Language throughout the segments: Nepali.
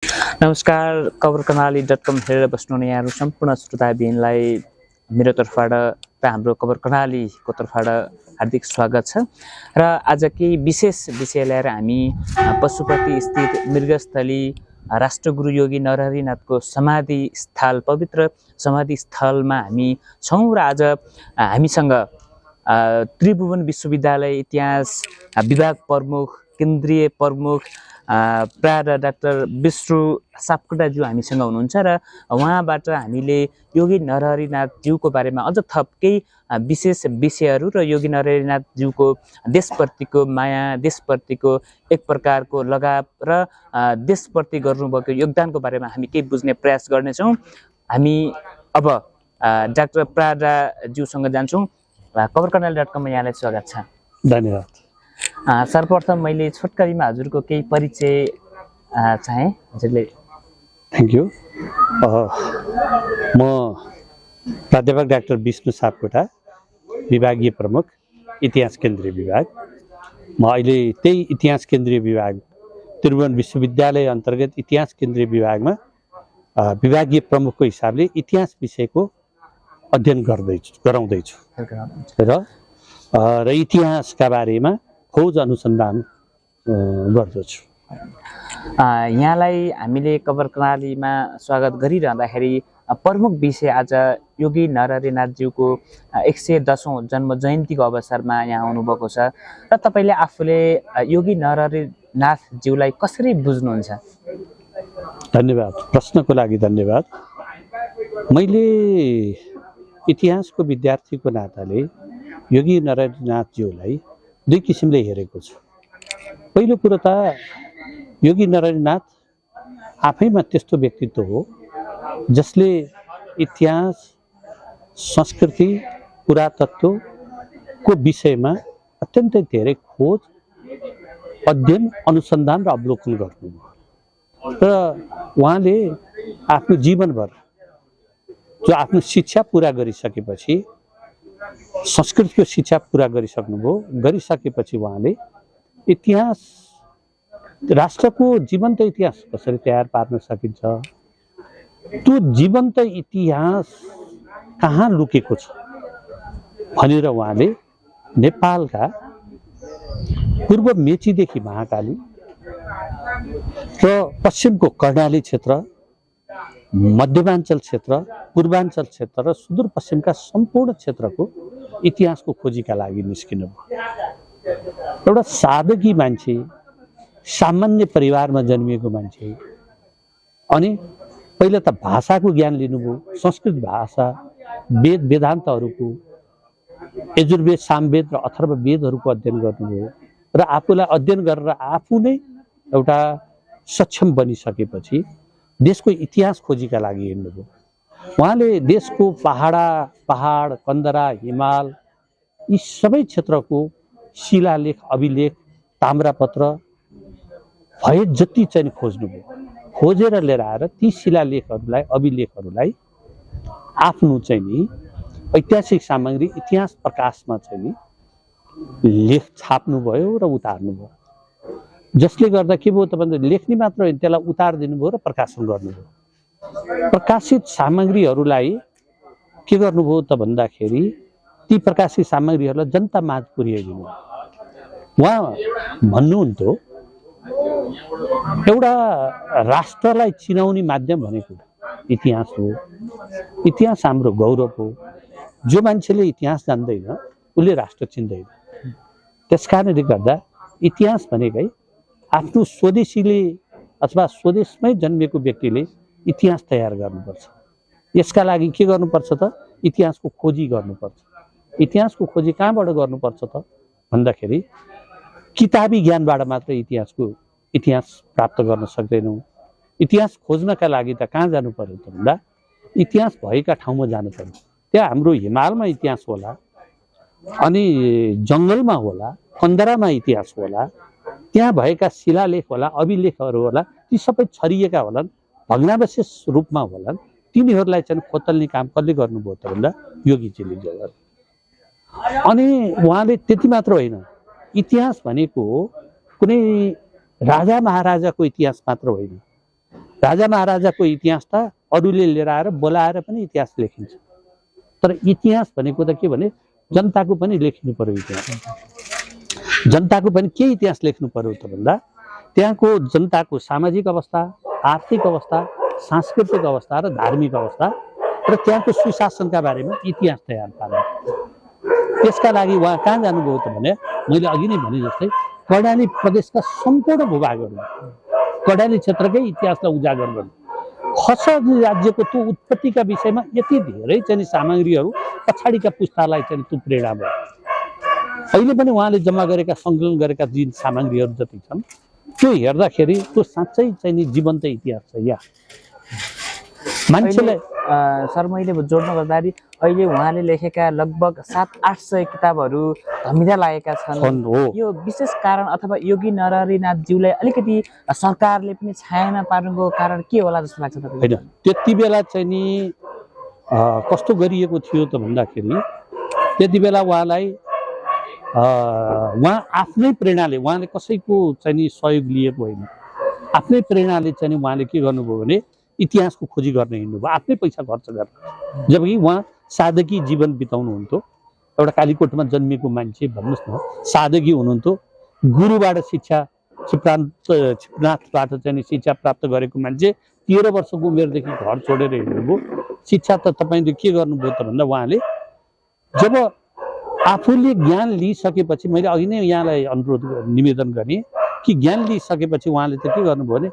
नमस्कार, खबरकर्णाली.com हेरेर बस्नुहुने यहाँहरू सम्पूर्ण श्रोताबिनलाई मेरो तर्फबाट र हाम्रो खबर कर्णालीको तर्फबाट हार्दिक स्वागत छ। र आज केही विशेष विषय लिएर हामी पशुपति स्थित मृगस्थली राष्ट्रगुरु योगी नरहरिनाथको समाधि स्थल, पवित्र समाधि स्थलमा हामी छौँ र आज हामीसँग त्रिभुवन विश्वविद्यालय इतिहास विभाग प्रमुख, केन्द्रीय प्रमुख प्राध्यापक डाक्टर विष्णु सापकोटाज्यू हामीसँग हुनुहुन्छ र उहाँबाट हामीले योगी नरहरिनाथज्यूको बारेमा अझ थप केही विशेष विषयहरू र योगी नरहरिनाथज्यूको देशप्रतिको माया, देशप्रतिको एक प्रकारको लगाव र देशप्रति गर्नुभएको योगदानको बारेमा हामी केही बुझ्ने प्रयास गर्नेछौँ। हामी अब डाक्टर प्राध्यापकज्यूसँग जान्छौँ। खबरकर्णाली.com यहाँलाई स्वागत छ। धन्यवाद। सर्वप्रथम मैले छोटकरीमा हजुरको केही परिचय चाहे हजुरले। Thank you. म प्राध्यापक डाक्टर विष्णु सापकोटा, विभागीय प्रमुख, इतिहास केन्द्रीय विभाग। म अहिले त्यही इतिहास केन्द्रीय विभाग त्रिभुवन विश्वविद्यालय अन्तर्गत इतिहास केन्द्रीय विभागमा विभागीय प्रमुखको हिसाबले इतिहास विषयको अध्ययन गराउँदैछु र इतिहासका बारेमा खोज अनुसन्धान गर्दछु। यहाँलाई हामीले खबर कर्णालीमा स्वागत गरिरहँदाखेरि प्रमुख विषय आज योगी नरहरिनाथज्यूको 110औं जन्म जयन्तीको अवसरमा यहाँ आउनुभएको छ र तपाईँले आफूले योगी नरहरिनाथज्यूलाई कसरी बुझ्नुहुन्छ? धन्यवाद, प्रश्नको लागि धन्यवाद। मैले इतिहासको विद्यार्थीको नाताले योगी नरहरिनाथज्यूलाई दुई किसिमले हेरेको छु। पहिलो कुरो त योगी नरहरिनाथ आफैमा त्यस्तो व्यक्तित्व हो जसले इतिहास, संस्कृति, पुरातत्वको विषयमा अत्यन्तै धेरै खोज, अध्ययन, अनुसन्धान र अवलोकन गर्नुभयो र उहाँले आफ्नो जीवनभर जो आफ्नो शिक्षा पुरा गरिसकेपछि, संस्कृतिको शिक्षा पुरा गरिसकेपछि उहाँले इतिहास, राष्ट्रको जीवन्त इतिहास कसरी तयार पार्न सकिन्छ, त्यो जीवन्त इतिहास कहाँ लुकेको छ भनेर उहाँले नेपालका पूर्व मेचीदेखि महाकाली र पश्चिमको कर्णाली क्षेत्र, मध्यमाञ्चल क्षेत्र, पूर्वाञ्चल क्षेत्र र सुदूरपश्चिमका सम्पूर्ण क्षेत्रको इतिहासको खोजीका लागि निस्किनुभयो। एउटा सादगी मान्छे, सामान्य परिवारमा जन्मिएको मान्छे, अनि पहिला त भाषाको ज्ञान लिनुभयो, संस्कृत भाषा, वेद वेदान्तहरूको, यजुर्वेद, सामवेद र अथर्ववेदहरूको अध्ययन गर्नुभयो र आफूलाई अध्ययन गरेर आफू नै एउटा सक्षम बनिसकेपछि देशको इतिहास खोजीका लागि हिँड्नुभयो। उहाँले देशको पहाड, कन्दरा, हिमाल, यी सबै क्षेत्रको शिलालेख, अभिलेख, ताम्रपत्र भए जति चाहिँ खोज्नुभयो। खोजेर लिएर आएर ती शिलालेखहरूलाई, अभिलेखहरूलाई आफ्नो चाहिँ नि ऐतिहासिक सामग्री इतिहास प्रकाशमा चाहिँ नि लेख छाप्नुभयो र उतार्नुभयो। जसले गर्दा के भयो त भन्दा लेख्ने मात्र होइन, त्यसलाई उतार दिनुभयो र प्रकाशन गर्नुभयो। प्रकाशित सामग्रीहरूलाई के गर्नुभयो त भन्दाखेरि ती प्रकाशित सामग्रीहरूलाई जनता माझ पुर्याइदिनु। उहाँ भन्नुहुन्थ्यो एउटा राष्ट्रलाई चिनाउने माध्यम भनेको इतिहास हो, इतिहास हाम्रो गौरव हो। जो मान्छेले इतिहास जान्दैन उसले राष्ट्र चिन्दैन। त्यस कारणले गर्दा इतिहास भनेकै आफ्नो स्वदेशीले अथवा स्वदेशमै जन्मेको व्यक्तिले इतिहास तयार गर्नुपर्छ। यसका लागि के गर्नुपर्छ त? इतिहासको खोजी गर्नुपर्छ। इतिहासको खोजी कहाँबाट गर्नुपर्छ त भन्दाखेरि किताबी ज्ञानबाट मात्र इतिहास प्राप्त गर्न सक्दैनौँ। इतिहास खोज्नका लागि त कहाँ जानु पर्यो त भन्दा इतिहास भएका ठाउँमा जानु पर्यो। त्यहाँ हाम्रो हिमालमा इतिहास होला, अनि जङ्गलमा होला, कन्दरामा इतिहास होला, त्यहाँ भएका शिलालेख होला, अभिलेखहरू होला, ती सबै छरिएका होलान्, भग्नावशेष रूपमा होलान्। तिनीहरूलाई चाहिँ खोतल्ने काम कसले गर्नुभयो त भन्दा योगीजीले गर्नु। अनि उहाँले त्यति मात्र होइन, इतिहास भनेको कुनै राजा महाराजाको इतिहास मात्र होइन, राजा महाराजाको इतिहास त अरूले लिएर आएर बोलाएर पनि इतिहास लेखिन्छ, तर इतिहास भनेको त के भने जनताको पनि लेख्नु पर्यो। इतिहास जनताको पनि के इतिहास लेख्नु पर्यो त भन्दा त्यहाँको जनताको सामाजिक अवस्था, आर्थिक अवस्था, सांस्कृतिक अवस्था र धार्मिक अवस्था र त्यहाँको सुशासनका बारेमा इतिहास तयार पार्नु। त्यसका लागि उहाँ कहाँ जानुभयो त भने मैले अघि नै भने जस्तै कर्णाली प्रदेशका सम्पूर्ण भूभागहरू, कर्णाली क्षेत्रकै इतिहासलाई उजागर गर्नु। खस राज्यको त्यो उत्पत्तिका विषयमा यति धेरै चाहिँ सामग्रीहरू पछाडिका पुस्तालाई चाहिँ त्यो प्रेरणा भयो। अहिले पनि उहाँले जम्मा गरेका सङ्कलन गरेका जुन सामग्रीहरू जति छन् त्यो हेर्दाखेरि त्यो साँच्चै चाहिँ जीवन्त इतिहास छ। यहाँ मान्छेलाई सर मैले जोड्न गर्दाखेरि अहिले उहाँले लेखेका लगभग 700-800 किताबहरू धमिरा लागेका छन्। यो विशेष कारण अथवा योगी नरहरिनाथज्यूलाई अलिकति सरकारले पनि छायामा पार्नुको कारण के होला जस्तो लाग्छ तपाईँलाई? होइन, त्यति बेला चाहिँ नि कस्तो गरिएको थियो त भन्दाखेरि त्यति बेला उहाँलाई उहाँ आफ्नै प्रेरणाले, उहाँले कसैको चाहिँ नि सहयोग लिएको होइन, आफ्नै प्रेरणाले चाहिँ नि उहाँले के गर्नुभयो भने इतिहासको खोजी गर्न हिँड्नुभयो, आफ्नै पैसा खर्च गरेर। जबकि उहाँ सादगी जीवन बिताउनुहुन्थ्यो, एउटा कालीकोटमा जन्मिएको मान्छे भन्नुहोस् न, सादगी हुनुहुन्थ्यो, गुरुबाट शिक्षा क्षिपनाथबाट चाहिँ शिक्षा प्राप्त गरेको मान्छे 13 वर्षको उमेरदेखि घर छोडेर हिँड्नुभयो। शिक्षा त तपाईँले के गर्नुभयो त भन्दा उहाँले जब आफूले ज्ञान लिइसकेपछि, मैले अघि नै यहाँलाई अनुरोध निवेदन गरेँ कि ज्ञान लिइसकेपछि उहाँले त के गर्नुभयो भने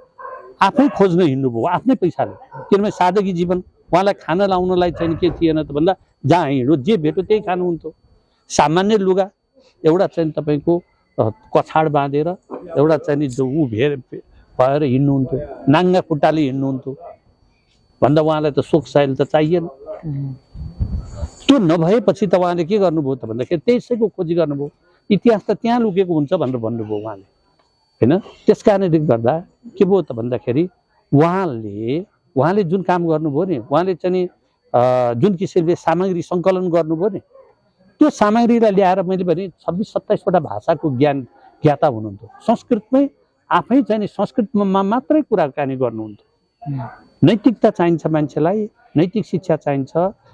आफै खोज्न हिँड्नुभयो आफ्नै पैसाले। किनभने सादगी जीवन, उहाँलाई खाना लाउनलाई चाहिँ के थिएन त भन्दा जहाँ हिँड्यो जे भेट्यो त्यही खानुहुन्थ्यो। सामान्य लुगा एउटा चाहिँ तपाईँको कछाड बाँधेर एउटा चाहिँ जो ऊ भएर हिँड्नुहुन्थ्यो, नाङ्गा खुट्टाले हिँड्नुहुन्थ्यो भन्दा उहाँलाई त सोख साइल त चाहिएन। त्यो नभएपछि त उहाँले के गर्नुभयो त भन्दाखेरि त्यसैको खोजी गर्नुभयो। इतिहास त त्यहाँ लुकेको हुन्छ भनेर भन्नुभयो उहाँले, होइन? त्यस कारणले गर्दा के भयो त भन्दाखेरि उहाँले जुन काम गर्नुभयो नि, उहाँले चाहिँ जुन किसिमले सामग्री सङ्कलन गर्नुभयो नि, त्यो सामग्रीलाई ल्याएर मैले भने 26-27वटा भाषाको ज्ञाता हुनुहुन्थ्यो। संस्कृतमै आफै चाहिँ संस्कृतमा मात्रै कुराकानी गर्नुहुन्थ्यो। नैतिकता चाहिन्छ मान्छेलाई, नैतिक शिक्षा चाहिन्छ,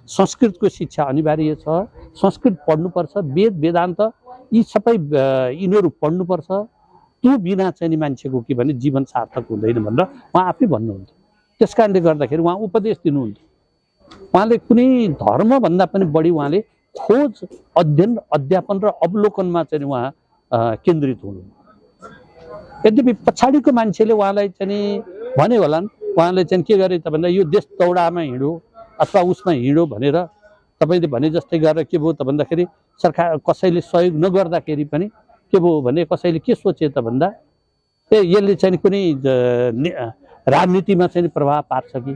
संस्कृतको शिक्षा अनिवार्य छ, संस्कृत पढ्नुपर्छ, वेद वेदान्त यी सबै यिनीहरू पढ्नुपर्छ। त्यो बिना चाहिँ मान्छेको के भने जीवन सार्थक हुँदैन भनेर उहाँ आफै भन्नुहुन्थ्यो। त्यस कारणले गर्दाखेरि उहाँ उपदेश दिनुहुन्थ्यो। उहाँले कुनै धर्मभन्दा पनि बढी उहाँले खोज, अध्ययन, अध्यापन र अवलोकनमा चाहिँ उहाँ केन्द्रित हुनुहुन्थ्यो। यद्यपि पछाडिको मान्छेले उहाँलाई चाहिँ भने होलान्, उहाँले चाहिँ के गरे त भन्दा यो देश दौडामा हिँड्यो अथवा उसमा हिँड्यो भनेर तपाईँले भने जस्तै गरेर के भयो त भन्दाखेरि सरकार कसैले सहयोग नगर्दाखेरि पनि के भयो भने कसैले के सोचे त भन्दा यसले चाहिँ कुनै राजनीतिमा चाहिँ प्रभाव पार्छ कि।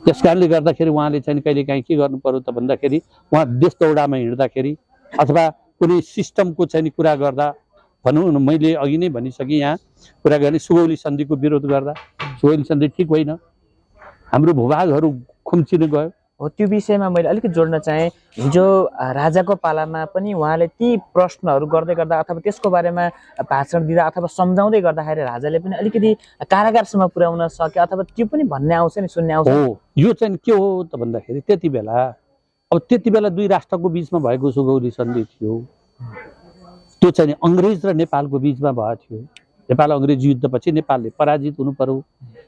त्यस कारणले गर्दाखेरि उहाँले चाहिँ कहिलेकाहीँ के गर्नु पर्यो त भन्दाखेरि उहाँ देश दौडामा हिँड्दाखेरि अथवा कुनै सिस्टमको चाहिँ कुरा गर्दा, भनौँ न मैले अघि नै भनिसकेँ यहाँ कुरा गर्ने, सुगौली सन्धिको विरोध गर्दा सुगौली सन्धि ठिक होइन, हाम्रो भूभागहरू खुम्चिन गयो। हो, त्यो विषयमा मैले अलिकति जोड्न चाहेँ। हिजो राजाको पालामा पनि उहाँले ती प्रश्नहरू गर्दै गर्दा अथवा त्यसको बारेमा भाषण दिँदा अथवा सम्झाउँदै गर्दाखेरि राजाले पनि अलिकति कारागारसम्म पुर्याउन सक्यो अथवा त्यो पनि भन्ने आउँछ नि, सुन्ने आउँछ। हो, यो चाहिँ के हो त भन्दाखेरि त्यति बेला दुई राष्ट्रको बिचमा भएको सुगौली सन्धि थियो। त्यो चाहिँ अङ्ग्रेज र नेपालको बिचमा भएको थियो। नेपाल अङ्ग्रेज युद्धपछि नेपालले पराजित हुनु पर्यो।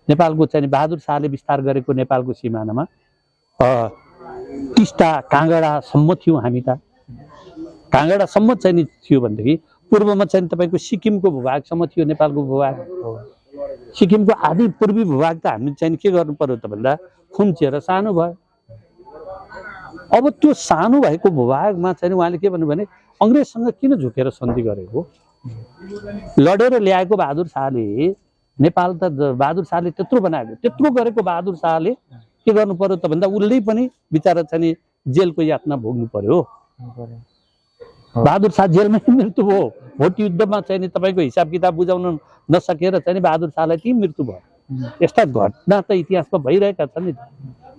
नेपालको चाहिँ बहादुर शाहले विस्तार गरेको नेपालको सिमानामा टिस्टा काँगडासम्म थियो। हामी त काँगडासम्म चाहिँ थियो भनेदेखि पूर्वमा चाहिँ तपाईँको सिक्किमको भूभागसम्म थियो नेपालको भूभाग। सिक्किमको आधी पूर्वी भूभाग त हामी चाहिँ के गर्नु पर्यो त भन्दा खुम्चिएर सानो भयो। अब त्यो सानो भएको भूभागमा चाहिँ उहाँले के भन्नु भने अङ्ग्रेजसँग किन झुकेर सन्धि गरेको? लडेर ल्याएको बहादुर शाहले, नेपाल त बहादुर शाहले त्यत्रो बनाएको, त्यत्रो गरेको बहादुर शाहले के गर्नु पर्यो त भन्दा उसले पनि बिचारा चाहिँ जेलको यातना भोग्नु पर्यो। बहादुर शाह जेलमै मृत्यु भयो। भोट युद्धमा चाहिँ तपाईँको हिसाब किताब बुझाउन नसकेर चाहिँ बहादुर शाहलाई ती मृत्यु भयो। यस्ता घटना त इतिहासमा भइरहेका छन् नि।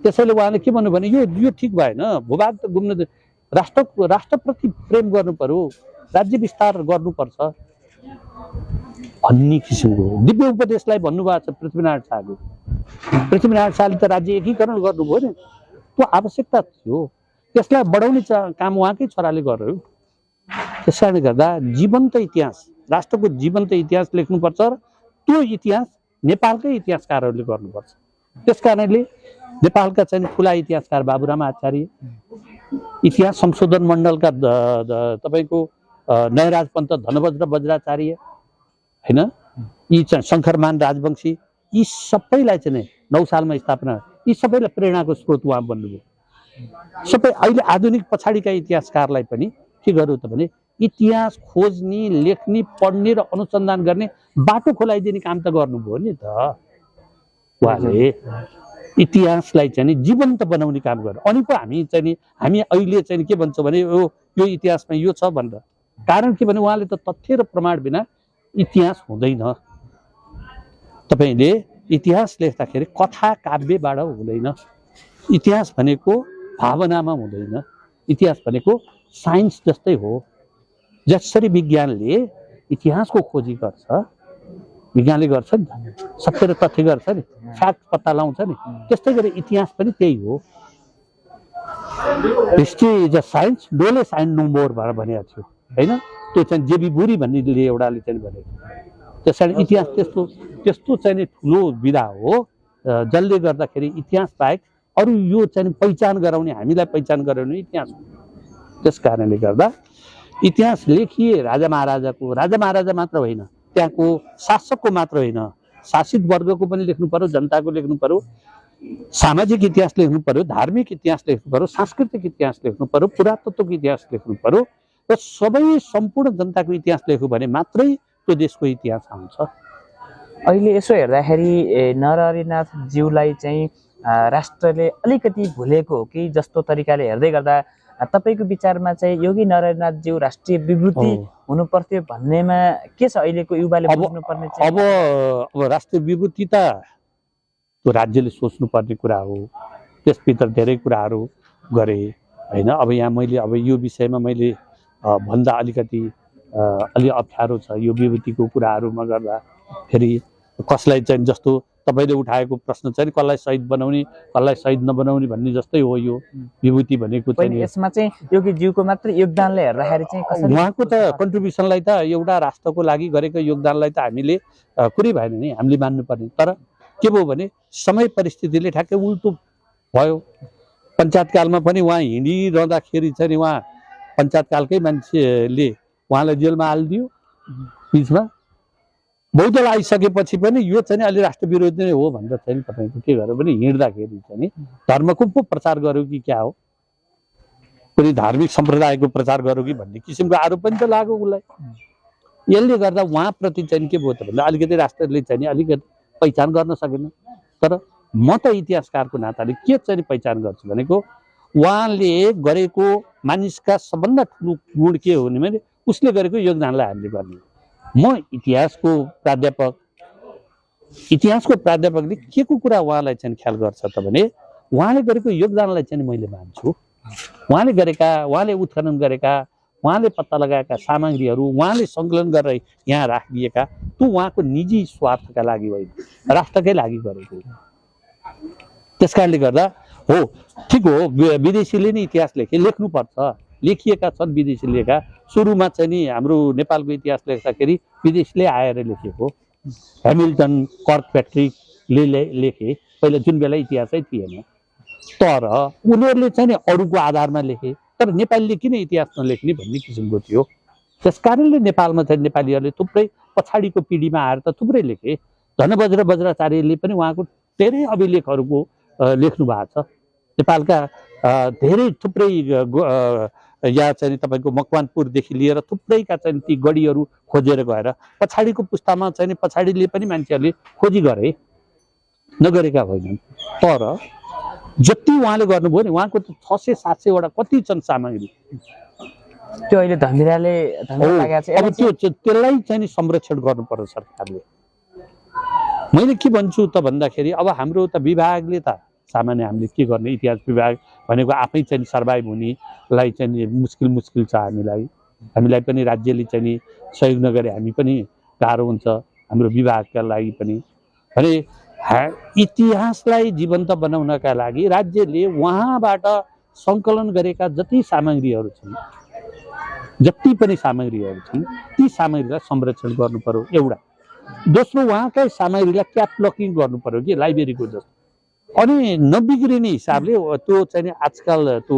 त्यसैले उहाँले के भन्नु भने यो ठिक भएन, भूभाग त घुम्न, राष्ट्रप्रति प्रेम गर्नु पर्यो, राज्य विस्तार गर्नुपर्छ। भन्ने किसिमको दिव्य उपदेशलाई भन्नुभएको छ पृथ्वीनारायण शाहले। पृथ्वीनारायण शाहले त राज्य एकीकरण गर्नुभयो नि, त्यो आवश्यकता थियो, त्यसलाई बढाउने काम उहाँकै छोराले गर्यो। त्यस कारणले गर्दा जीवन्त इतिहास, राष्ट्रको जीवन्त इतिहास लेख्नुपर्छ र त्यो इतिहास नेपालकै इतिहासकारहरूले गर्नुपर्छ। त्यस कारणले नेपालका चाहिँ ठुला इतिहासकार बाबुराम आचार्य, इतिहास संशोधन मण्डलका तपाईँको नयराज पन्त, धनबज्र वज्राचार्य होइन, यी चाहिँ शङ्करमान राजवंशी, यी सबैलाई चाहिँ 9 सालमा स्थापना, यी सबैलाई प्रेरणाको स्रोत उहाँ बन्नुभयो। सबै अहिले आधुनिक पछाडिका इतिहासकारलाई पनि के गर्यो त भने इतिहास खोज्ने, लेख्ने, पढ्ने र अनुसन्धान गर्ने बाटो खोलाइदिने काम त गर्नुभयो नि त उहाँले। इतिहासलाई चाहिँ जीवन्त बनाउने काम गर्यो। अनि पो हामी अहिले चाहिँ के भन्छौँ भने यो इतिहासमा यो छ भनेर। कारण के भने उहाँले त तथ्य र प्रमाण बिना इतिहास हुँदैन। तपाईँले इतिहास लेख्दाखेरि कथा काव्यबाट हुँदैन। इतिहास भनेको भावनामा हुँदैन। इतिहास भनेको साइन्स जस्तै हो। जसरी विज्ञानले इतिहासको खोजी गर्छ, विज्ञानले गर्छ नि, सत्य र तथ्य गर्छ नि, फ्याक्ट पत्ता लगाउँछ नि, त्यस्तै गरी इतिहास पनि त्यही हो। History is a science, no less and no more भनेर भनेको थियो होइन। त्यो चाहिँ जेबी बुरी भन्नेले एउटाले चाहिँ भनेको। त्यस कारण इतिहास त्यस्तो चाहिँ ठुलो विधा हो जसले गर्दाखेरि इतिहास बाहेक अरू यो चाहिँ पहिचान गराउने, हामीलाई पहिचान गराउने इतिहास हो। त्यस कारणले गर्दा इतिहास लेखिए राजा महाराजा मात्र होइन, त्यहाँको शासकको मात्र होइन, शासित वर्गको पनि लेख्नु पर्यो, जनताको लेख्नु पर्यो, सामाजिक इतिहास लेख्नु पर्यो, धार्मिक इतिहास लेख्नु पर्यो, सांस्कृतिक इतिहास लेख्नु पर्यो, पुरातत्वको इतिहास लेख्नु पर्यो र सबै सम्पूर्ण जनताको इतिहास लेख्यो भने मात्रै त्यो देशको इतिहास आउँछ। अहिले यसो हेर्दाखेरि नरहरिनाथज्यूलाई चाहिँ राष्ट्रले अलिकति भुलेको हो कि जस्तो तरिकाले हेर्दै गर्दा तपाईँको विचारमा चाहिँ योगी नरहरिनाथज्यू राष्ट्रिय विभूति हुनुपर्थ्यो भन्नेमा के छ अहिलेको युवाले बुझ्नुपर्ने चाहिँ? अब राष्ट्रिय विभूति त त्यो राज्यले सोच्नुपर्ने कुरा हो। त्यसभित्र धेरै कुराहरू गरे होइन। अब यहाँ मैले अब यो विषयमा मैले भन्दा अलिकति अलि अप्ठ्यारो छ यो विभूतिको कुराहरूमा गर्दा। फेरि कसलाई चाहिँ जस्तो तपाईँले उठाएको प्रश्न चाहिँ कसलाई शहीद बनाउने, कसलाई शहीद नबनाउने भन्ने जस्तै हो यो विभूति भनेको चाहिँ। यसमा चाहिँ योगीज्यूको मात्र योगदानले हेर्दाखेरि चाहिँ उहाँको त कन्ट्रिब्युसनलाई त एउटा राष्ट्रको लागि गरेको योगदानलाई त हामीले कुरै भएन नि, हामीले मान्नुपर्ने। तर के भयो भने समय परिस्थितिले ठ्याक्कै उल्टो भयो। पञ्चायतकालमा पनि उहाँ हिँडिरहँदाखेरि चाहिँ उहाँ पञ्चायतकालकै मान्छेले उहाँलाई जेलमा हालिदियो। बिचमा बहुदल आइसकेपछि पनि यो चाहिँ अलि राष्ट्र विरोधी नै हो भनेर चाहिँ तपाईँको के गर्यो भने हिँड्दाखेरि चाहिँ धर्मको पो प्रचार गर्यो कि क्या हो, कुनै धार्मिक सम्प्रदायको प्रचार गर्यो कि भन्ने किसिमको आरोप पनि त लाग्यो उसलाई। यसले गर्दा उहाँप्रति चाहिँ के भयो त भन्दा अलिकति राष्ट्रले चाहिँ अलिकति पहिचान गर्न सकेन। तर म त इतिहासकारको नाताले के चाहिँ पहिचान गर्छु भनेको उहाँले गरेको मानिसका सबभन्दा ठुलो गुण के हो भने उसले गरेको योगदानलाई हामीले गर्ने। म इतिहासको प्राध्यापकले के को कुरा उहाँलाई चाहिँ ख्याल गर्छ त भने उहाँले गरेको योगदानलाई चाहिँ मैले मान्छु। उहाँले उत्खनन गरेका, उहाँले पत्ता लगाएका सामग्रीहरू उहाँले सङ्कलन गरेर यहाँ राखिदिएका त्यो उहाँको निजी स्वार्थका लागि होइन, राष्ट्रकै लागि गरेको हो। त्यस कारणले गर्दा हो ठिक हो विदेशीले नै इतिहास लेख्नुपर्छ, लेखिएका छन् विदेशी लेखा। सुरुमा चाहिँ नि हाम्रो नेपालको इतिहास लेख्दाखेरि विदेशीले आएर लेखेको। ह्यामिल्टन, कर्कप्याट्रिकले लेखे पहिला, जुन बेला इतिहासै थिएन। तर उनीहरूले चाहिँ नि अरूको आधारमा लेखे, तर नेपालीले किन इतिहास नलेख्ने भन्ने किसिमको थियो। त्यस कारणले नेपालमा चाहिँ नेपालीहरूले थुप्रै पछाडिको पिँढीमा आएर त थुप्रै लेखे। धनबज्र वज्राचार्यले पनि उहाँको धेरै अभिलेखहरूको लेख्नु भएको छ। नेपालका धेरै थुप्रै यहाँ चाहिँ तपाईँको मकवानपुरदेखि लिएर थुप्रैका चाहिँ ती गढीहरू खोजेर गएर पछाडिको पुस्तामा चाहिँ पछाडिले पनि मान्छेहरूले खोजी गरे, नगरेका होइनन्। तर जति उहाँले गर्नुभयो नि उहाँको त 600-700 वटा कति छन् सामग्री, त्यो अहिले धमिराले अब त्यसलाई चाहिँ नि संरक्षण गर्नु पर्यो सरकारले। मैले के भन्छु त भन्दाखेरि अब हाम्रो त विभागले त सामान्य हामीले के गर्ने, इतिहास विभाग भनेको आफै चाहिँ सर्भाइभ हुनेलाई चाहिँ मुस्किल छ। हामीलाई पनि राज्यले चाहिँ सहयोग नगरे हामी पनि गाह्रो हुन्छ हाम्रो विभागका लागि पनि। भने इतिहासलाई जीवन्त बनाउनका लागि राज्यले उहाँबाट सङ्कलन गरेका जति सामग्रीहरू छन्, जति पनि सामग्रीहरू छन्, ती सामग्रीलाई संरक्षण गर्नु पर्यो एउटा। दोस्रो, उहाँकै सामग्रीलाई क्याटलगिङ गर्नु पर्यो कि लाइब्रेरीको जस्तो, अनि नबिग्रिने हिसाबले त्यो चाहिँ आजकल त्यो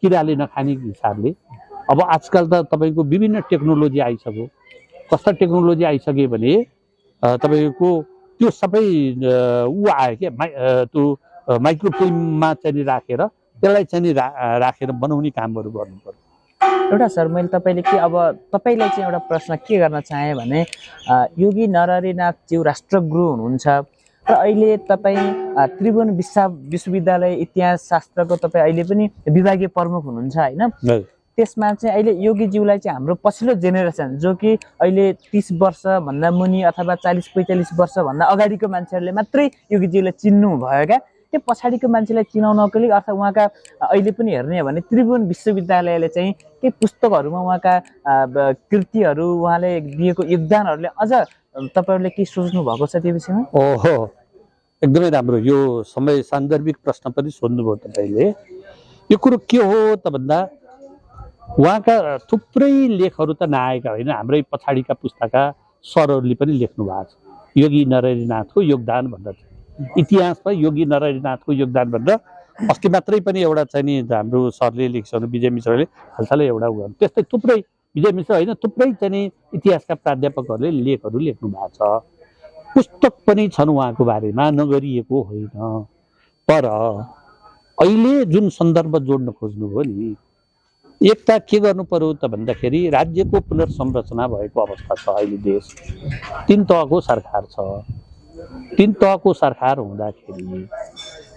किराले नखाने हिसाबले। अब आजकल त तपाईँको विभिन्न टेक्नोलोजी आइसक्यो। कस्ता टेक्नोलोजी आइसक्यो भने तपाईँको त्यो सबै आयो क्या, त्यो माइक्रोफिल्ममा चाहिँ राखेर त्यसलाई चाहिँ राखेर बनाउने कामहरू गर्नु पर्यो। एउटा सर, मैले तपाईँले के अब तपाईँलाई चाहिँ एउटा प्रश्न के गर्न चाहेँ भने योगी नरहरिनाथज्यू राष्ट्रगुरु हुनुहुन्छ र अहिले तपाईँ त्रिभुवन विश्वविद्यालय इतिहास शास्त्रको तपाईँ अहिले पनि विभागीय प्रमुख हुनुहुन्छ होइन? त्यसमा चाहिँ अहिले योगीज्यूलाई चाहिँ हाम्रो पछिल्लो जेनेरेसन जो कि अहिले 30 वर्षभन्दा मुनि अथवा 40-45 वर्षभन्दा अगाडिको मान्छेहरूले मात्रै योगीज्यूलाई चिन्नु भयो क्या। त्यो पछाडिको मान्छेलाई चिनाउनको लागि अर्थात् उहाँका अहिले पनि हेर्ने हो भने त्रिभुवन विश्वविद्यालयले चाहिँ केही पुस्तकहरूमा उहाँका कृतिहरू, उहाँले दिएको योगदानहरूले अझ तपाईँहरूले के सोच्नु भएको छ त्यो विषयमा? ओहो, एकदमै राम्रो। यो समय सान्दर्भिक प्रश्न पनि सोध्नुभयो तपाईँले। यो कुरो के हो त भन्दा उहाँका थुप्रै लेखहरू त नआएका होइन, हाम्रै पछाडिका पुस्ताका सरहरूले पनि लेख्नु भएको छ। योगी नरहरिनाथको योगदान भनेर, इतिहासमा योगी नरहरिनाथको योगदान भनेर अस्ति मात्रै पनि एउटा चाहिँ नि हाम्रो सरले लेख्छन्, विजय मिश्रले हालसालै एउटा उहाँ। त्यस्तै थुप्रै, विजय मिश्र होइन, थुप्रै चाहिँ नि इतिहासका प्राध्यापकहरूले लेखहरू लेख्नु भएको छ। पुस्तक पनि छन् उहाँको बारेमा, नगरिएको होइन। तर अहिले जुन सन्दर्भ जोड्न खोज्नुभयो नि, एक त के गर्नु पर्यो त भन्दाखेरि राज्यको पुनर्संरचना भएको अवस्था छ अहिले। देश 3 तहको सरकार छ। 3 तहको सरकार हुँदाखेरि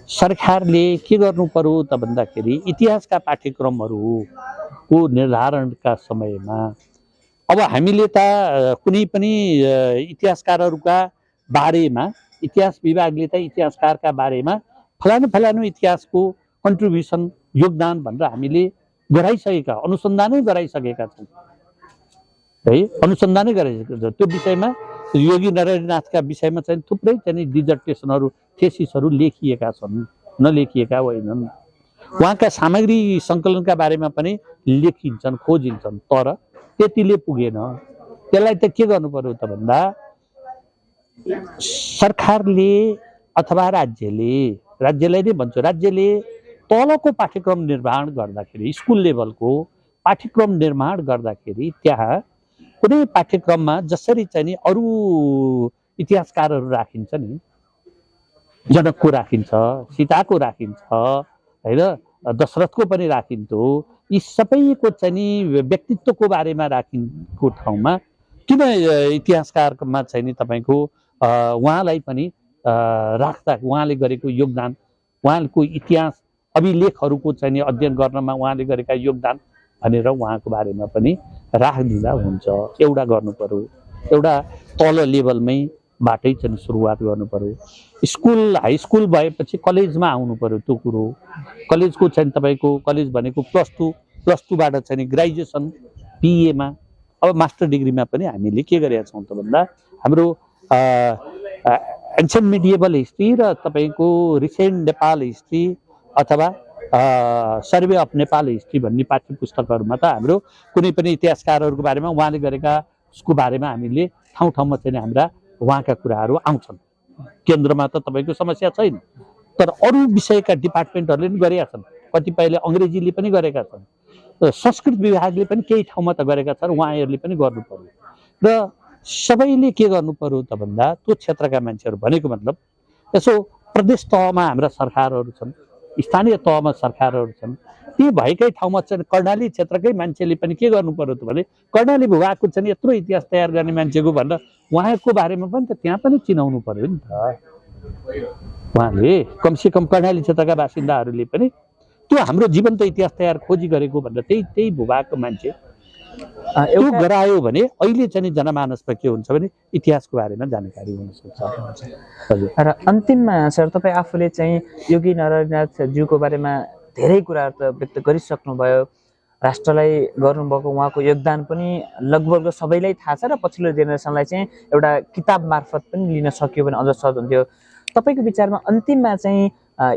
सरकारले के गर्नु पर्यो त भन्दाखेरि इतिहासका पाठ्यक्रमहरूको निर्धारणका समयमा अब हामीले त कुनै पनि इतिहासकारहरूका बारेमा, इतिहास विभागले त इतिहासकारका बारेमा फलानु इतिहासको कन्ट्रिब्युसन, योगदान भनेर हामीले गराइसकेका, अनुसन्धानै गराइसकेका छौँ है, अनुसन्धानै गराइसकेका छ। त्यो विषयमा योगी नरहरिनाथका विषयमा चाहिँ थुप्रै चाहिँ डिजर्टेसनहरू, थेसिसहरू लेखिएका छन्, नलेखिएका होइनन्। उहाँका सामग्री सङ्कलनका बारेमा पनि लेखिन्छन्, खोजिन्छन्, तर त्यतिले पुगेन। त्यसलाई त के गर्नु पर्यो त भन्दा सरकारले अथवा राज्यलाई नै भन्छु, राज्यले तलको पाठ्यक्रम निर्माण गर्दाखेरि, स्कुल लेभलको पाठ्यक्रम निर्माण गर्दाखेरि त्यहाँ कुनै पाठ्यक्रममा जसरी चाहिँ नि अरू इतिहासकारहरू राखिन्छ नि, जनकको राखिन्छ, सीताको राखिन्छ होइन, दशरथको पनि राखिन्थ्यो, यी सबैको चाहिँ नि व्यक्तित्वको बारेमा राखिएको ठाउँमा किन इतिहासकारमा चाहिँ नि तपाईँको उहाँलाई पनि राख्दा, उहाँले गरेको योगदान, उहाँको इतिहास अभिलेखहरूको चाहिँ नि अध्ययन गर्नमा उहाँले गरेका योगदान भनेर उहाँको बारेमा पनि राखिदिँदा हुन्छ। एउटा गर्नु पर्यो, एउटा तल लेभलमै बाटै चाहिँ सुरुवात गर्नु पर्यो। स्कुल, हाई स्कुल भएपछि कलेजमा आउनु पर्यो। त्यो कुरो कलेजको चाहिँ तपाईँको, कलेज भनेको प्लस टूबाट चाहिँ ग्रेजुएसन, बिएमा, अब मास्टर डिग्रीमा पनि हामीले के गरेका छौँ त भन्दा हाम्रो एन्सियन्ट मिडिएबल हिस्ट्री र तपाईँको रिसेन्ट नेपाल हिस्ट्री अथवा सर्वे अफ नेपाल हिस्ट्री भन्ने पाठ्य पुस्तकहरूमा त हाम्रो कुनै पनि इतिहासकारहरूको बारेमा, उहाँले गरेका उसको बारेमा हामीले ठाउँ चाहिँ हाम्रा उहाँका कुराहरू आउँछन्। केन्द्रमा त तपाईँको समस्या छैन, तर अरू विषयका डिपार्टमेन्टहरूले पनि गरेका छन्, कतिपयले अङ्ग्रेजीले पनि गरेका छन्, संस्कृत विभागले पनि केही ठाउँमा त गरेका छन्, उहाँहरूले पनि गर्नु पर्यो। र सबैले के गर्नु पर्यो त भन्दा त्यो क्षेत्रका मान्छेहरू भनेको मतलब यसो प्रदेश तहमा हाम्रा सरकारहरू छन्, स्थानीय तहमा सरकारहरू छन्, ती भएकै ठाउँमा चाहिँ कर्णाली क्षेत्रकै मान्छेले पनि के गर्नु पर्यो त भने कर्णाली भूभागको चाहिँ यत्रो इतिहास तयार गर्ने मान्छेको भनेर उहाँको बारेमा पनि त त्यहाँ पनि चिनाउनु पर्यो नि त। उहाँले कमसेकम कर्णाली क्षेत्रका बासिन्दाहरूले पनि त्यो हाम्रो जीवन्त इतिहास तयार खोजी गरेको भनेर त्यही भूभागको मान्छे त्यो गरायो भने अहिले चाहिँ जनमानसमा के हुन्छ भने इतिहासको बारेमा जानकारी हुन सक्छ। र अन्तिममा सर, तपाईँ आफूले चाहिँ योगी नरहरिनाथज्यूको बारेमा धेरै कुराहरू त व्यक्त गरिसक्नुभयो राष्ट्रलाई गर्नुभएको उहाँको योगदान पनि लगभग सबैलाई थाहा छ र पछिल्लो जेनेरेसनलाई चाहिँ एउटा किताब मार्फत पनि लिन सक्यो भने अझ सहज हुन्थ्यो। तपाईँको विचारमा अन्तिममा चाहिँ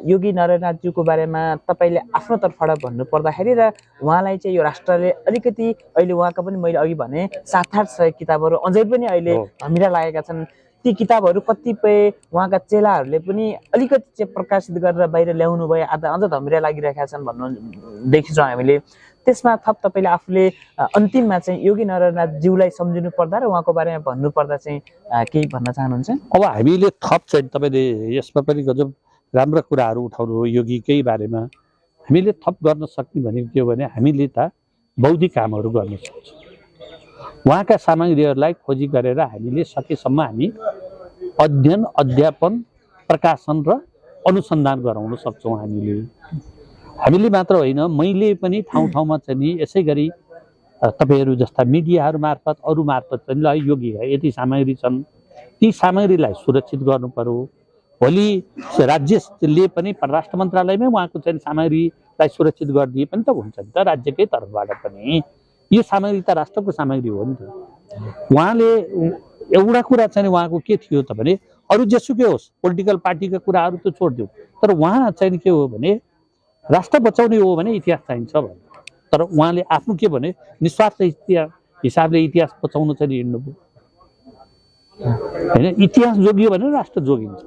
योगी नरनाथज्यूको बारेमा तपाईँले आफ्नो तर्फबाट भन्नु पर्दाखेरि र उहाँलाई चाहिँ यो राष्ट्रले अलिकति अहिले उहाँका पनि मैले अघि भने 700-800 किताबहरू अझै पनि अहिले धमिरा लागेका छन्। ती किताबहरू कतिपय उहाँका चेलाहरूले पनि अलिकति चाहिँ प्रकाशित गरेर बाहिर ल्याउनु भयो, अझ धमिरा लागिरहेका छन् भन्नु देखिन्छौँ हामीले। त्यसमा थप तपाईँले आफूले अन्तिममा चाहिँ योगी नरनाथज्यूलाई सम्झिनु पर्दा र उहाँको बारेमा भन्नु पर्दा चाहिँ केही भन्न चाहनुहुन्छ? अब हामीले थप चाहिँ तपाईँले यसमा पनि गजब राम्रा कुराहरू उठाउनु हो योगीकै बारेमा। हामीले थप गर्न सक्ने भनेको के हो भने हामीले त बौद्धिक कामहरू गर्न सक्छौँ। उहाँका सामग्रीहरूलाई खोजी गरेर हामीले सकेसम्म हामी अध्ययन अध्यापन प्रकाशन र अनुसन्धान गराउन सक्छौँ। हामीले मात्र होइन, मैले पनि ठाउँ ठाउँमा चाहिँ नि यसै गरी तपाईँहरू जस्ता मिडियाहरू मार्फत अरू मार्फत चाहिँ ल योगी यति सामग्री छन्, ती सामग्रीलाई सुरक्षित गर्नु पर्यो। भोलि राज्यले पनि परराष्ट्र मन्त्रालयमै उहाँको चाहिँ सामग्रीलाई सुरक्षित गरिदिए पनि त हुन्छ नि त, राज्यकै तर्फबाट पनि। यो सामग्री त राष्ट्रको सामग्री हो नि त। उहाँले एउटा कुरा चाहिँ उहाँको के थियो त भने अरू जेसुकै होस् पोलिटिकल पार्टीका कुराहरू त छोडिदिउँ, तर उहाँ चाहिँ के हो भने राष्ट्र बचाउने हो भने इतिहास चाहिन्छ भने। तर उहाँले आफ्नो के भने निस्वार्थ हिसाबले इतिहास बचाउन चाहिँ हिँड्नुभयो होइन। इतिहास जोगियो भने राष्ट्र जोगिन्छ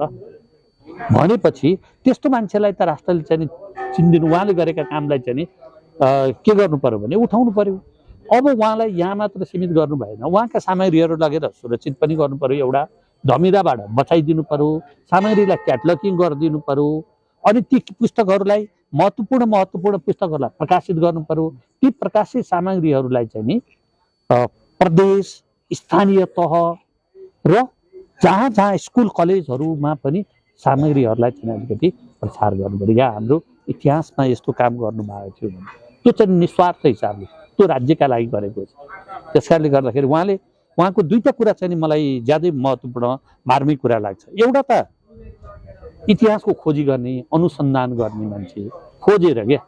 भनेपछि त्यस्तो मान्छेलाई त राष्ट्रले चाहिँ चिन्दिनु, उहाँले गरेका कामलाई चाहिँ के गर्नु पर्यो भने उठाउनु पर्यो। अब उहाँलाई यहाँ मात्र सीमित गर्नु भएन, उहाँका सामग्रीहरू लगेर सुरक्षित पनि गर्नु पर्यो, एउटा धमिराबाट बचाइदिनु पर्यो, सामग्रीलाई क्याटलगिङ गरिदिनु पर्यो, अनि ती पुस्तकहरूलाई महत्त्वपूर्ण पुस्तकहरूलाई प्रकाशित गर्नु पर्यो। ती प्रकाशित सामग्रीहरूलाई चाहिँ नि प्रदेश स्थानीय तह र जहाँ जहाँ स्कुल कलेजहरूमा पनि सामग्रीहरूलाई चाहिँ अलिकति प्रचार गर्नु पर्यो। यहाँ हाम्रो इतिहासमा यस्तो काम गर्नुभएको थियो भने त्यो चाहिँ निस्वार्थ हिसाबले त्यो राज्यका लागि गरेको छ। त्यसकारणले गर्दाखेरि उहाँको दुईटा कुरा चाहिँ मलाई ज्यादै महत्त्वपूर्ण मार्मिक कुरा लाग्छ। एउटा त इतिहासको खोजी गर्ने अनुसन्धान गर्ने मान्छे खोजेर क्या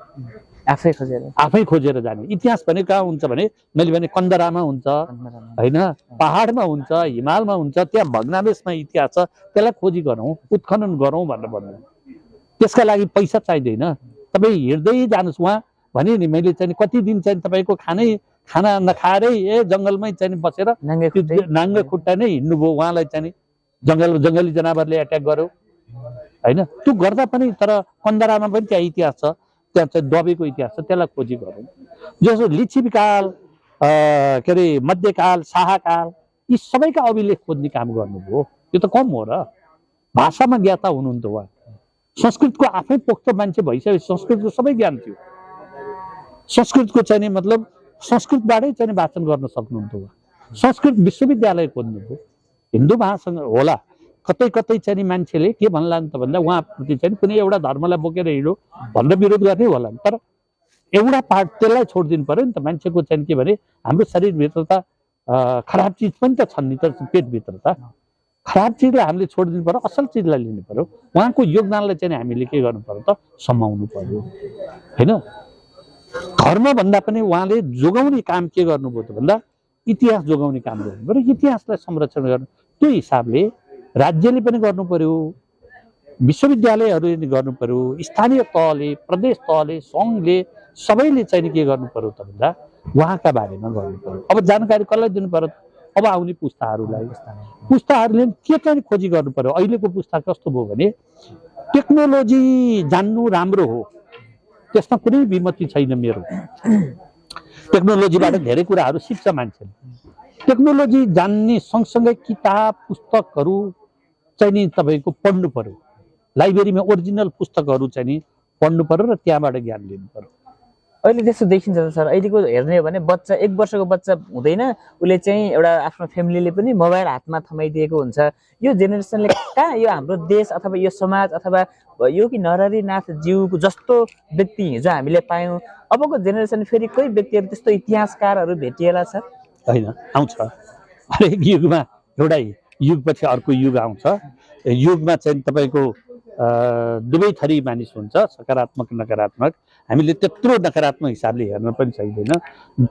आफै खोजेर जाने। इतिहास भनेको कहाँ हुन्छ भने मैले भने कन्दरामा हुन्छ होइन, पहाडमा हुन्छ, हिमालमा हुन्छ, त्यहाँ भग्नावशेषमा इतिहास छ, त्यसलाई खोजी गरौँ उत्खनन गरौँ भनेर भन्नु। त्यसका लागि पैसा चाहिँदैन, तपाईँ हिँड्दै जानुहोस्। उहाँ भने नि मैले चाहिँ कति दिन चाहिँ तपाईँको खाना नखाएरै जङ्गलमै चाहिँ बसेर नाङ्गे खुट्टा नै हिँड्नुभयो। उहाँलाई चाहिँ जङ्गली जनावरले एट्याक गर्यो होइन, त्यो गर्दा पनि तर कन्दरामा पनि त्यहाँ इतिहास छ, त्यहाँ चाहिँ दबेको इतिहास छ, त्यसलाई खोजी गरौँ। जस्तो लिच्छवीकाल के अरे मध्यकाल शाहकाल यी सबैका अभिलेख खोज्ने काम गर्नुभयो। यो त कम हो र, भाषामा ज्ञाता हुनुहुन्थ्यो उहाँ। संस्कृतको आफै पोख्त मान्छे भइसकेपछि संस्कृतको सबै ज्ञान थियो। संस्कृतको चाहिँ नि मतलब संस्कृतबाटै चाहिँ वाचन गर्न सक्नुहुन्थ्यो उहाँ। संस्कृत विश्वविद्यालय खोज्नुभयो। हिन्दू महासङ्घ होला कतै कतै चाहिँ मान्छेले के भन्ला त भन्दा उहाँप्रति चाहिँ कुनै एउटा धर्मलाई बोकेर हिँड्यो भनेर विरोध गर्ने होला, तर एउटा पार्ट त्यसलाई छोडिदिनु पर्यो नि त। मान्छेको चाहिँ के भने हाम्रो शरीरभित्र त खराब चिज पनि त छन् नि त, पेटभित्र त खराब चिजलाई हामीले छोडिदिनु पर्यो, असल चिजलाई लिनु पर्यो। उहाँको योगदानलाई चाहिँ हामीले के गर्नु पर्यो त सम्माउनु पर्यो होइन। धर्म भन्दा पनि उहाँले जोगाउने काम के गर्नुभयो त भन्दा इतिहास जोगाउने काम गर्नु पर्यो, इतिहासलाई संरक्षण गर्नु। त्यो हिसाबले राज्यले पनि गर्नु पर्यो, विश्वविद्यालयहरूले गर्नु पर्यो, स्थानीय तहले प्रदेश तहले सङ्घले सबैले चाहिँ के गर्नु पर्यो त भन्दा उहाँका बारेमा गर्नु पर्यो। अब जानकारी कसलाई दिनु पर्यो? अब आउने पुस्ताहरूले के चाहिँ खोजी गर्नु पर्यो। अहिलेको पुस्ता कस्तो भयो भने टेक्नोलोजी जान्नु राम्रो हो, त्यसमा कुनै विमति छैन मेरो। टेक्नोलोजीबाट धेरै कुराहरू सिक्छ मान्छेले। टेक्नोलोजी जान्ने सँगसँगै किताब पुस्तकहरू चाहिँ नि तपाईँको पढ्नु पर्यो। लाइब्रेरीमा ओरिजिनल पुस्तकहरू चाहिँ नि पढ्नु पर्यो र त्यहाँबाट ज्ञान लिनु पर्यो। अहिले त्यस्तो देखिन्छ सर। अहिलेको हेर्ने हो भने बच्चा 1 वर्षको बच्चा हुँदैन उसले चाहिँ एउटा आफ्नो फ्यामिलीले पनि मोबाइल हातमा थमाइदिएको हुन्छ। यो जेनेरेसनले कहाँ यो हाम्रो देश अथवा यो समाज अथवा योगी नरहरिनाथज्यूको जस्तो व्यक्ति हिजो हामीले पायौँ, अबको जेनेरेसन फेरि कोही व्यक्तिहरू त्यस्तो इतिहासकारहरू भेटिएला छ होइन? आउँछ हरेक युगमा, एउटा युगपछि अर्को युग आउँछ। युगमा चाहिँ तपाईँको दुवै थरी मानिस हुन्छ, सकारात्मक नकारात्मक। हामीले त्यत्रो नकारात्मक हिसाबले हेर्न पनि चाहिँदैन।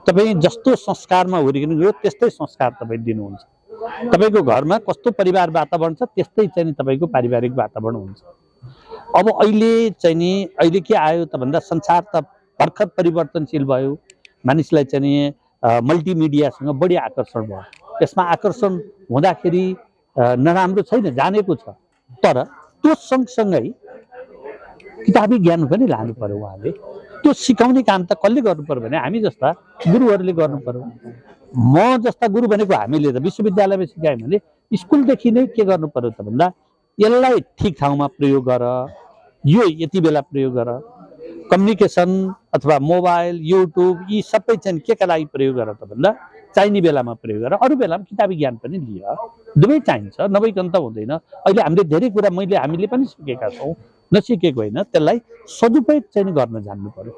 तपाईँ जस्तो संस्कारमा हुर्किनु त्यस्तै संस्कार तपाईँ दिनुहुन्छ। तपाईँको घरमा कस्तो परिवार वातावरण छ त्यस्तै चाहिँ तपाईँको पारिवारिक वातावरण हुन्छ। अब अहिले के आयो त भन्दा संसार त भर्खर परिवर्तनशील भयो। मानिसलाई चाहिँ मल्टिमिडियासँग बढी आकर्षण भयो। त्यसमा आकर्षण हुँदाखेरि नराम्रो छैन, जानेको छ, तर त्यो सँगसँगै किताबी ज्ञान पनि लानु पर्यो। उहाँले त्यो सिकाउने काम त कसले गर्नु पर्यो भने हामी जस्ता गुरुहरूले गर्नु पर्यो। म जस्ता गुरु भनेको हामीले त विश्वविद्यालयमा सिकायो भने स्कुलदेखि नै के गर्नु पर्यो त भन्दा यसलाई ठिक ठाउँमा प्रयोग गर, यो यति बेला प्रयोग गर। कम्युनिकेसन अथवा मोबाइल, युट्युब यी सबै चाहिँ के का लागि प्रयोग गर त भन्दा चाहिने बेलामा प्रयोग गर, अरू बेलामा किताबी ज्ञान पनि लिएर दुवै चाहिन्छ, नभइकन त हुँदैन। अहिले हामीले धेरै कुरा हामीले पनि सिकेका छौँ, नसिकेको होइन। त्यसलाई सदुपयोग चाहिँ गर्न जान्नु पर्यो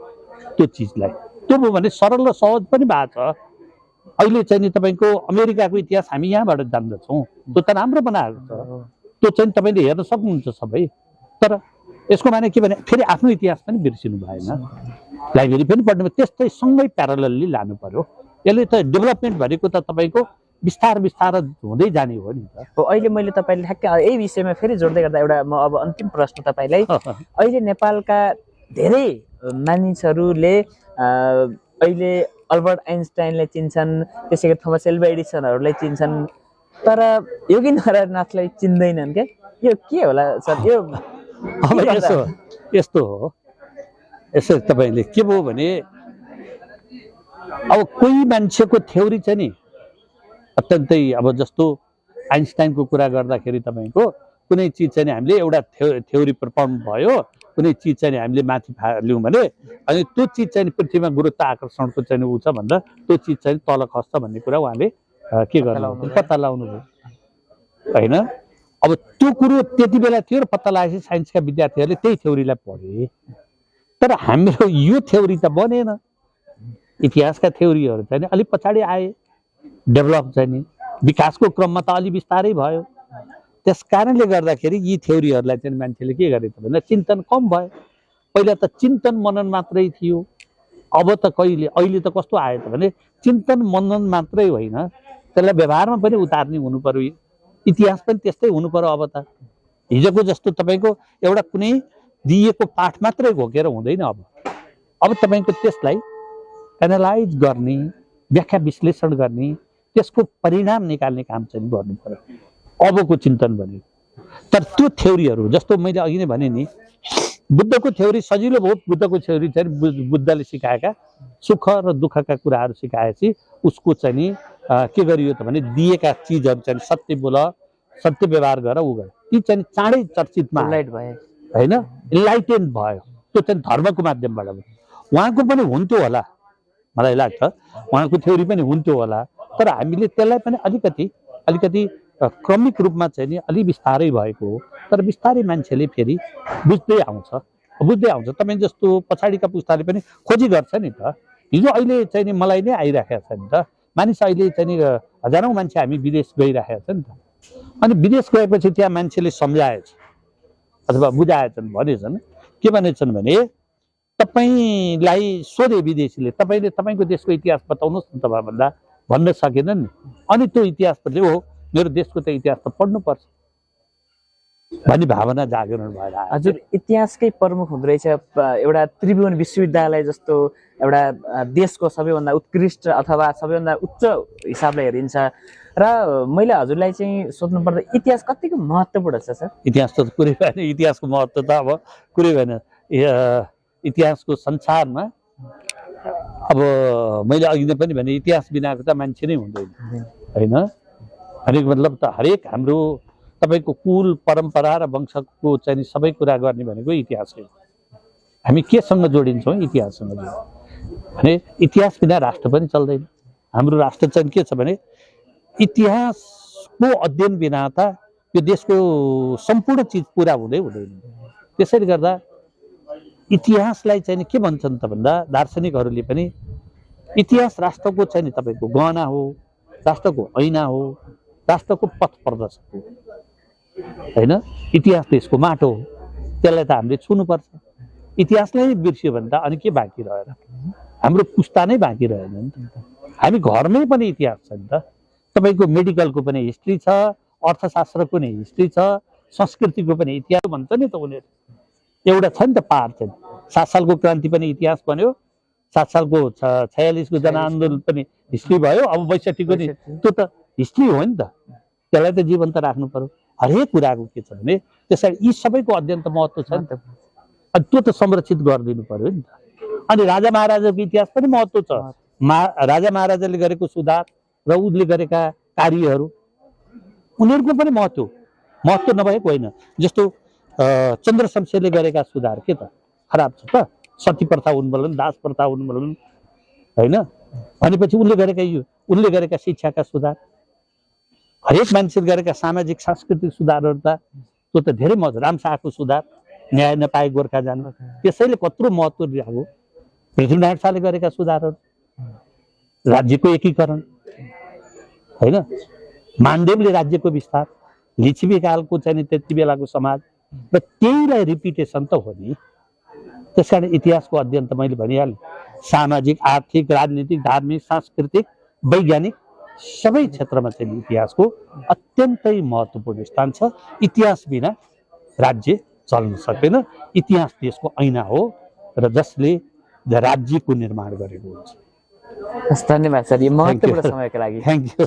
त्यो चिजलाई। त्यो भयो भने सरल र सहज पनि भएको छ। अहिले चाहिँ तपाईँको अमेरिकाको इतिहास हामी यहाँबाट जान्दछौँ, त्यो त राम्रो बनाएको छ। त्यो चाहिँ तपाईँले हेर्न सक्नुहुन्छ सबै। तर यसको माने के भने फेरि आफ्नो इतिहास पनि बिर्सिनु भएन, लाइब्रेरी पनि पढ्नु, त्यस्तै सँगै प्यारलली लानु पर्यो। यसले त डेभलपमेन्ट भनेको त तपाईँको बिस्तार हुँदै जाने हो नि त। अहिले मैले तपाईँले ठ्याक्कै यही विषयमा फेरि जोड्दै गर्दा एउटा म अब अन्तिम प्रश्न तपाईँलाई, अहिले नेपालका धेरै मानिसहरूले अहिले अल्बर्ट आइन्स्टाइनलाई चिन्छन्, त्यसै गरी थोमस एल्वा एडिसनहरूलाई चिन्छन्, तर योगेन्द्रनाथलाई चिन्दैनन् क्या। यो के होला सर? यो अब यस्तो हो, यसो तपाईँले के भयो भने अब कोही मान्छेको थ्योरी चाहिँ नि अत्यन्तै, अब जस्तो आइन्स्टाइनको कुरा गर्दाखेरि तपाईँको कुनै चिज चाहिँ हामीले एउटा थ्योरी प्रपम्प भयो, कुनै चिज चाहिँ हामीले माथि फाल्यौँ भने अनि त्यो चिज चाहिँ पृथ्वीमा गुरुत्व आकर्षणको चाहिँ ऊ छ भन्दा त्यो चिज चाहिँ तल खस्छ भन्ने कुरा उहाँले के गर्नु पत्ता लगाउनु भयो होइन। अब त्यो कुरो त्यति बेला थियो र पत्ता लागेपछि साइन्सका विद्यार्थीहरूले त्यही थ्योरीलाई पढे। तर हाम्रो यो थ्योरी त बनेन। इतिहासका थ्योरीहरू चाहिँ अलिक पछाडि आए, डेभलप चाहिँ नि विकासको क्रममा त अलि बिस्तारै भयो। त्यस कारणले गर्दाखेरि यी थ्योरीहरूलाई चाहिँ मान्छेले के गरे त भन्दा चिन्तन कम भयो। पहिला त चिन्तन मनन मात्रै थियो, अब त अहिले त कस्तो आयो त भने चिन्तन मनन मात्रै होइन, त्यसलाई व्यवहारमा पनि उतार्ने हुनु पर्यो। इतिहास पनि त्यस्तै हुनु पर्यो। अब त हिजोको जस्तो तपाईँको एउटा कुनै दिएको पाठ मात्रै घोकेर हुँदैन। अब तपाईँको त्यसलाई एनालाइज गर्ने, व्याख्या विश्लेषण गर्ने, त्यसको परिणाम निकाल्ने काम चाहिँ गर्नु पर्यो अबको चिन्तन भनेको। तर त्यो थ्योरीहरू जस्तो मैले अघि नै भने नि, बुद्धको थ्योरी सजिलो भयो। बुद्धको थ्योरी चाहिँ बुद्धले सिकाएका सुख र दुःखका कुराहरू सिकाएपछि उसको चाहिँ नि के गरियो त भने दिएका चिजहरू चाहिँ सत्य बोल, सत्य व्यवहार गर, उ गर, ती चाहिँ चाँडै चर्चितमा होइन, इन्लाइटेन्ड भयो। त्यो चाहिँ धर्मको माध्यमबाट उहाँको पनि हुन्थ्यो होला, मलाई लाग्छ उहाँको थ्योरी पनि हुन्थ्यो होला। तर हामीले त्यसलाई पनि अलिकति क्रमिक रूपमा चाहिँ नि अलि बिस्तारै भएको हो। तर बिस्तारै मान्छेले फेरि बुझ्दै आउँछ। तपाईँ जस्तो पछाडिका पुस्ताले पनि खोजी गर्छ नि त। हिजो अहिले चाहिँ नि मलाई नै आइराखेको छ नि त मानिस। अहिले चाहिँ नि हजारौँ मान्छे हामी विदेश गइराखेको छ नि त। अनि विदेश गएपछि त्यहाँ मान्छेले सम्झाएछ अथवा बुझाएछन्, भनेछन् के भनेछन् भने तपाईँलाई सोधे विदेशीले तपाईँको देशको इतिहास बताउनुहोस् न तपाईँ भन्दा भन्न सकेनन् नि। अनि त्यो इतिहासले हो मेरो देशको त इतिहास त पढ्नुपर्छ भन्ने भावना जागरण भएर आयो। हजुर, इतिहासकै प्रमुख हुँदो रहेछ एउटा त्रिभुवन विश्वविद्यालय जस्तो एउटा देशको सबैभन्दा उत्कृष्ट अथवा सबैभन्दा उच्च हिसाबले हेरिन्छ। र मैले हजुरलाई चाहिँ सोध्नु पर्दा इतिहास कतिको महत्त्वपूर्ण छ सर? इतिहास त कुरै भएन। इतिहासको महत्त्व त अब कुरै भएन। इतिहासको संसारमा अब मैले अघि नै पनि भने इतिहास बिनाको त मान्छे नै हुँदैन होइन। भनेको मतलब त हरेक हाम्रो तपाईँको कुल परम्परा र वंशको चाहिँ सबै कुरा गर्ने भनेको इतिहास हो। हामी केसँग जोडिन्छौँ? इतिहाससँग जोडिन्छौँ भने इतिहास बिना राष्ट्र पनि चल्दैन। हाम्रो राष्ट्र चाहिँ के छ भने इतिहासको अध्ययन बिना त यो देशको सम्पूर्ण चिज पुरा हुँदैन। त्यसैले गर्दा इतिहासलाई चाहिँ के भन्छन् त भन्दा दार्शनिकहरूले पनि इतिहास राष्ट्रको चाहिँ नि तपाईँको गहना हो, राष्ट्रको ऐना हो, राष्ट्रको पथ प्रदर्शक हो होइन। इतिहास देशको माटो हो। त्यसलाई त हामीले छुनुपर्छ। इतिहासलाई नै बिर्सियो भने त अनि के बाँकी रहेर, हाम्रो पुस्ता नै बाँकी रहेन नि त। हामी घरमै पनि इतिहास छ नि त। तपाईँको मेडिकलको पनि हिस्ट्री छ, अर्थशास्त्रको पनि हिस्ट्री छ, संस्कृतिको पनि इतिहास भन्छ नि त उनीहरू। एउटा छ नि त पार चाहिँ। 7 सालको क्रान्ति पनि इतिहास बन्यो, 7 सालको 46को जनआन्दोलन पनि हिस्ट्री भयो, अब 62को नि त्यो त हिस्ट्री हो नि त। त्यसलाई त जीवन्त राख्नु पर्यो। हरेक कुराको के छ भने त्यसरी यी सबैको अध्ययन त महत्त्व छ नि त। अनि त्यो त संरक्षित गरिदिनु पर्यो नि त। अनि राजा महाराजाको इतिहास पनि महत्त्व छ। राजा महाराजाले गरेको सुधार र उसले गरेका कार्यहरू उनीहरूको पनि महत्त्व नभएको होइन। जस्तो चन्द्र शमशेरले गरेका सुधार के त खराब छ त? सती प्रथा उन्मूलन, दास प्रथा उन्मूलन होइन भनेपछि उनले गरेका शिक्षाका सुधार, हरेक मान्छेले गरेका सामाजिक सांस्कृतिक सुधारहरू त त्यो त धेरै महत्त्व। रामशाहको सुधार, न्याय नपाए गोर्खा जानु, त्यसैले कत्रो महत्त्व दिएको। पृथ्वीनारायण शाहले गरेका सुधारहरू, राज्यको एकीकरण होइन, मानदेवले राज्यको विस्तार, लिच्छवी कालको चाहिँ त्यति बेलाको समाज, र त्यहीलाई रिपिटेसन त हो नि। त्यसकारण इतिहासको अध्ययन त मैले भनिहालेँ, सामाजिक, आर्थिक, राजनीतिक, धार्मिक, सांस्कृतिक, वैज्ञानिक सबै क्षेत्रमा चाहिँ इतिहासको अत्यन्तै महत्त्वपूर्ण स्थान छ। इतिहास बिना राज्य चल्न सक्दैन। इतिहास देशको ऐना हो र जसले राज्यको निर्माण गरेको हुन्छ। धन्यवाद सर, यो महत्त्वपूर्ण समयको लागि। Thank you.